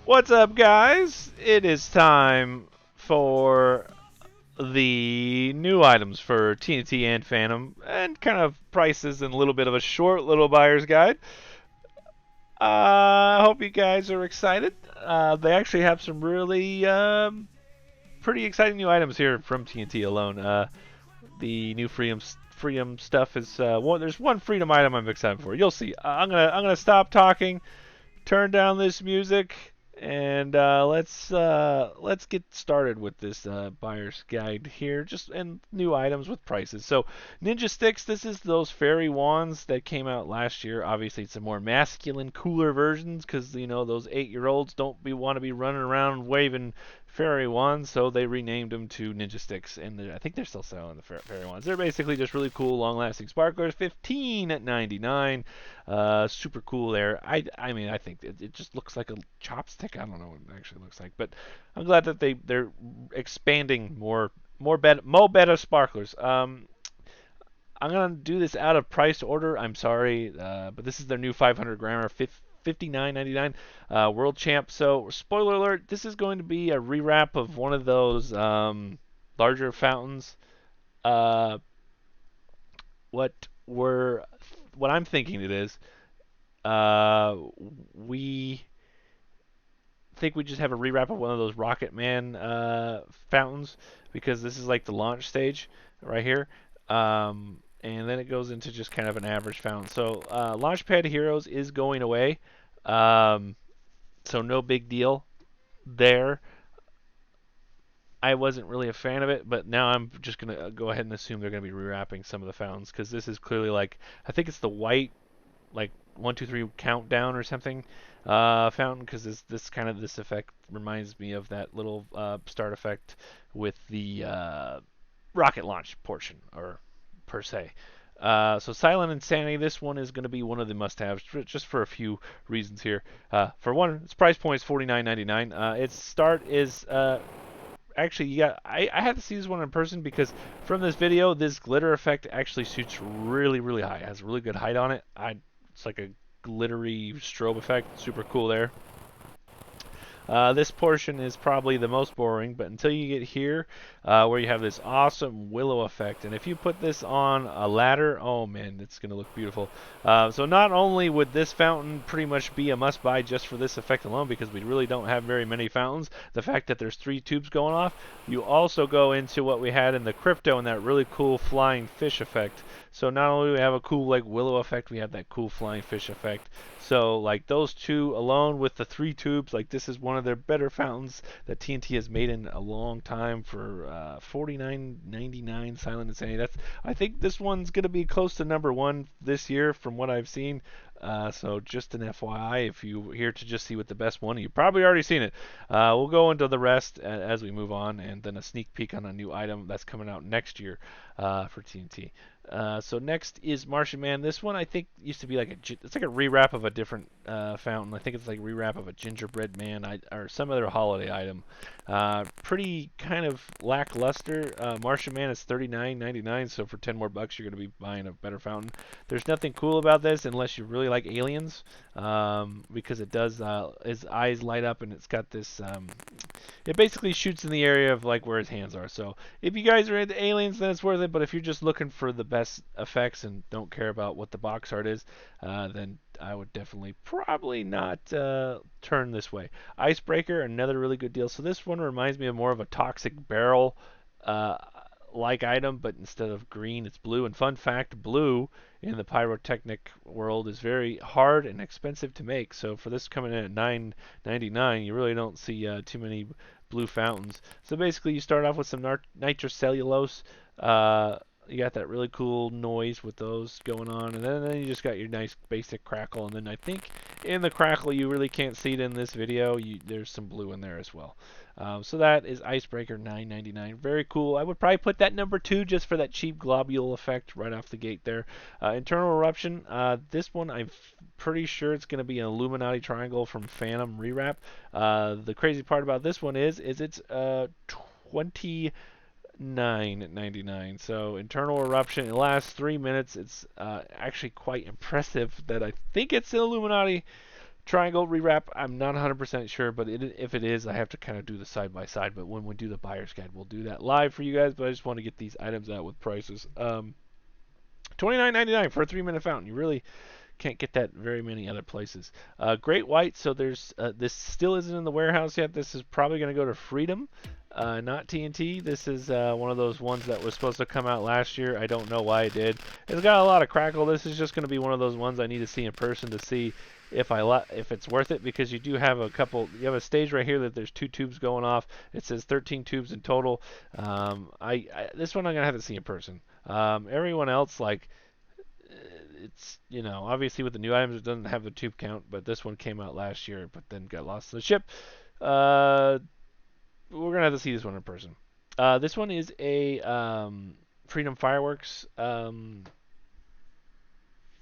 What's up, guys? It is time for the new items for TNT and Phantom, and kind of prices and a little bit of a short little buyer's guide. I hope you guys are excited. They actually have some really pretty exciting new items here from TNT alone. The new freedom stuff is one. There's one freedom item I'm excited for. You'll see. I'm gonna stop talking, turn down this music, and let's get started with this buyer's guide here. Just and new items with prices. So Ninja Sticks. This is those fairy wands that came out last year. Obviously, it's a more masculine, cooler versions because those 8-year-olds don't want to be running around waving fairy wands, so they renamed them to Ninja Sticks, and I think they're still selling the fairy wands. They're basically just really cool, long-lasting sparklers, $15.99. Super cool there. I mean, I think it just looks like a chopstick. I don't know what it actually looks like, but I'm glad that they're expanding more better sparklers. I'm gonna do this out of price order. I'm sorry, but this is their new 500 grammer, $59.99, World Champ. So spoiler alert: this is going to be a rewrap of one of those larger fountains. Uh, what we're what I'm thinking it is, we think we just have a rewrap of one of those Rocket Man fountains because this is like the launch stage right here. And then it goes into just kind of an average fountain. So Launchpad Heroes is going away, so no big deal there. I wasn't really a fan of it, but now I'm just gonna go ahead and assume they're gonna be rewrapping some of the fountains because this is clearly like I think it's the white like 1, 2, 3 countdown or something fountain because this effect reminds me of that little start effect with the rocket launch portion or per se. So Silent Insanity, this one is going to be one of the must-haves just for a few reasons here. For one, its price point is $49.99. Its start is actually I had to see this one in person because from this video, this glitter effect actually shoots really high. It has a really good height on it. It's like a glittery strobe effect, super cool there. This portion is probably the most boring, but until you get here, where you have this awesome willow effect, and if you put this on a ladder, oh man, it's going to look beautiful. So not only would this fountain pretty much be a must-buy just for this effect alone, because we really don't have very many fountains, the fact that there's 3 tubes going off, you also go into what we had in the crypto and that really cool flying fish effect. So not only do we have a cool like willow effect, we have that cool flying fish effect. So like those two alone with the 3 tubes, like this is one of their better fountains that TNT has made in a long time for $49.99 Silent Insanity. I think this one's gonna be close to #1 this year from what I've seen. So just an FYI, if you're here to just see what the best one, you've probably already seen it. We'll go into the rest as we move on, and then a sneak peek on a new item that's coming out next year for TNT. So next is Martian Man. This one I think used to be like it's like a rewrap of a different fountain. I think it's like a rewrap of a gingerbread man or some other holiday item. Pretty kind of lackluster. Martian Man is $39.99, so for 10 more bucks you're going to be buying a better fountain. There's nothing cool about this unless you really like aliens, because it does his eyes light up and it's got this. It basically shoots in the area of like where his hands are. So if you guys are into aliens, then it's worth it. But if you're just looking for the best effects and don't care about what the box art is, then I would definitely probably not turn this way. Icebreaker, another really good deal. So this one reminds me of more of a toxic barrel like item, but instead of green, it's blue. And fun fact, blue in the pyrotechnic world is very hard and expensive to make. So for this coming in at $9.99, you really don't see too many blue fountains. So basically, you start off with some nitrocellulose. You got that really cool noise with those going on, and then you just got your nice basic crackle. And then I think in the crackle, you really can't see it in this video. There's some blue in there as well. So that is Icebreaker, $9.99. Very cool. I would probably put that #2 just for that cheap globule effect right off the gate there. Internal Eruption. This one I'm pretty sure it's going to be an Illuminati triangle from Phantom rewrap. The crazy part about this one is it's 29.99. So internal eruption, it lasts 3 minutes. It's actually quite impressive that I think it's an Illuminati Triangle rewrap, I'm not 100% sure, but if it is, I have to kind of do the side by side. But when we do the buyer's guide, we'll do that live for you guys. But I just want to get these items out with prices. $29.99 for a 3-minute fountain. You really can't get that very many other places. Great white. So there's this still isn't in the warehouse yet. This is probably going to go to Freedom, not TNT. This is one of those ones that was supposed to come out last year. I don't know why it did. It's got a lot of crackle. This is just going to be one of those ones I need to see in person to see if it's worth it, because you do have a couple. You have a stage right here that there's 2 tubes going off. It says 13 tubes in total. This one I'm gonna have to see in person. Everyone else, like, it's, obviously with the new items it doesn't have the tube count, but this one came out last year but then got lost in the ship. We're gonna have to see this one in person. This one is a Freedom Fireworks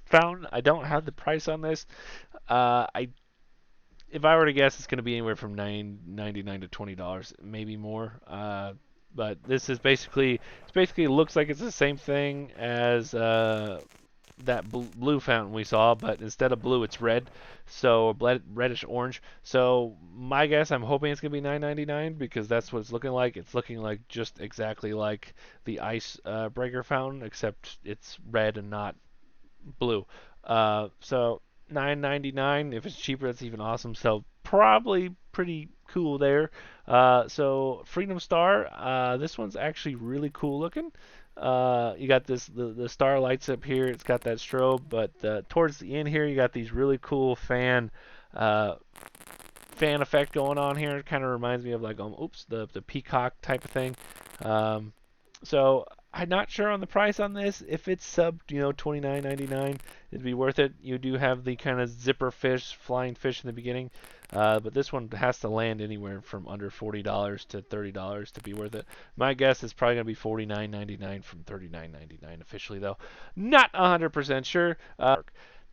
fountain. I don't have the price on this. I If I were to guess, it's going to be anywhere from $9.99 to $20, maybe more. But this is basically looks like it's the same thing as that blue fountain we saw, but instead of blue, it's red, so reddish orange. So my guess, I'm hoping it's gonna be $9.99 because that's what it's looking like. It's looking like just exactly like the ice breaker fountain, except it's red and not blue. So $9.99. If it's cheaper, that's even awesome. So probably pretty cool there. So Freedom Star. This one's actually really cool looking. You got the star lights up here. It's got that strobe, but towards the end here, you got these really cool fan effect going on here. It kind of reminds me of like the peacock type of thing. So I'm not sure on the price on this. If it's sub $29.99, it'd be worth it. You do have the kind of zipper fish, flying fish in the beginning, but this one has to land anywhere from under $40 to $30 to be worth it. My guess is probably gonna be $49.99 from $39.99 officially, though. Not 100% sure.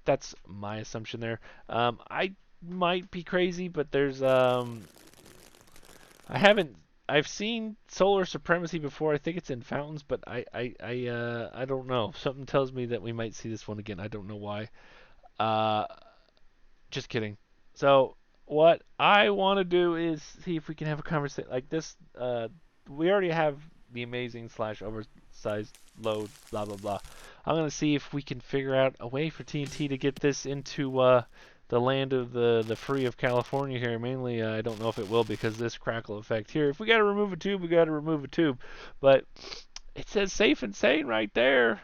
That's my assumption there. I might be crazy, but I've seen Solar Supremacy before. I think it's in fountains, but I don't know. Something tells me that we might see this one again. I don't know why. Uh, just kidding. So what I want to do is see if we can have a conversation like this. We already have the amazing / oversized load, blah blah blah. I'm gonna see if we can figure out a way for TNT to get this into the land of the free of California here. Mainly, I don't know if it will because this crackle effect here. If we got to remove a tube, we got to remove a tube. But it says safe and sane right there.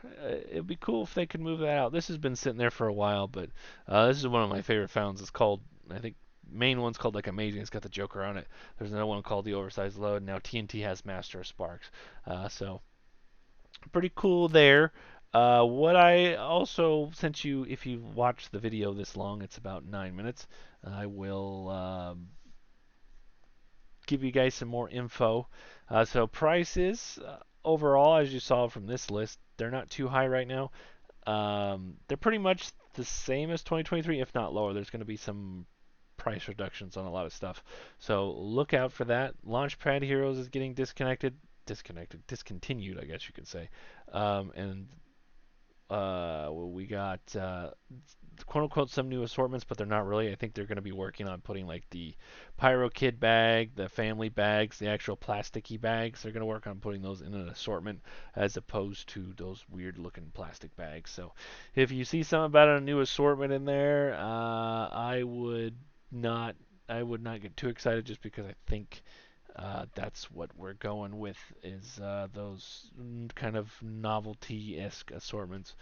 It'd be cool if they could move that out. This has been sitting there for a while, but this is one of my favorite fountains. It's called, I think, main one's called like Amazing. It's got the Joker on it. There's another one called the Oversized Load. Now TNT has Master of Sparks. So pretty cool there. What I also sent you, if you watched the video this long, it's about 9 minutes. I will give you guys some more info. So prices overall, as you saw from this list, they're not too high right now. They're pretty much the same as 2023, if not lower. There's going to be some price reductions on a lot of stuff. So look out for that. Launchpad Heroes is getting discontinued, I guess you could say. And we got quote unquote some new assortments, but they're not really. I think they're going to be working on putting like the Pyro Kid bag, the family bags, the actual plasticky bags. They're going to work on putting those in an assortment as opposed to those weird looking plastic bags. So if you see something about a new assortment in there, I would not get too excited just because I think that's what we're going with is those kind of novelty-esque assortments.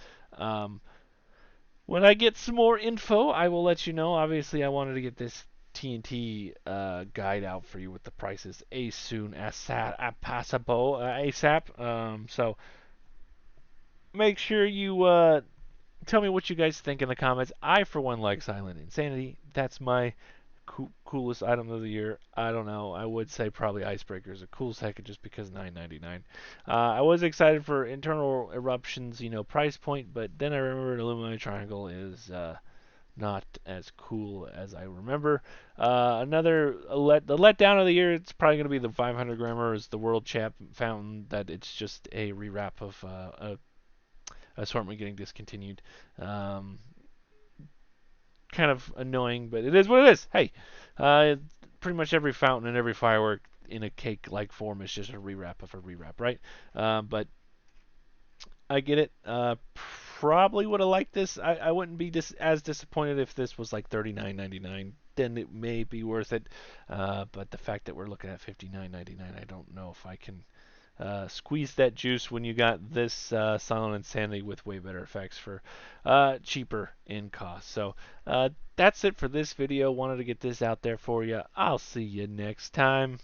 When I get some more info, I will let you know. Obviously, I wanted to get this TNT guide out for you with the prices as soon as possible, ASAP. So make sure you tell me what you guys think in the comments. I, for one, like Silent Insanity. That's my coolest item of the year. I don't know. I would say probably Icebreaker is a cool second just because $9.99. I was excited for Internal Eruptions, price point, but then I remembered Illuminati Triangle is not as cool as I remember. The letdown of the year, it's probably going to be the 500 grammer is the World Champ Fountain. That it's just a rewrap of a assortment getting discontinued. kind of annoying, but it is what it is. Hey, pretty much every fountain and every firework in a cake-like form is just a rewrap of a rewrap, right? But I get it. Probably would have liked this. I wouldn't be as disappointed if this was like $39.99. Then it may be worth it. But the fact that we're looking at $59.99, I don't know if I can squeeze that juice when you got this Silent Insanity with way better effects for cheaper in cost. So that's it for this video. Wanted to get this out there for you. I'll see you next time.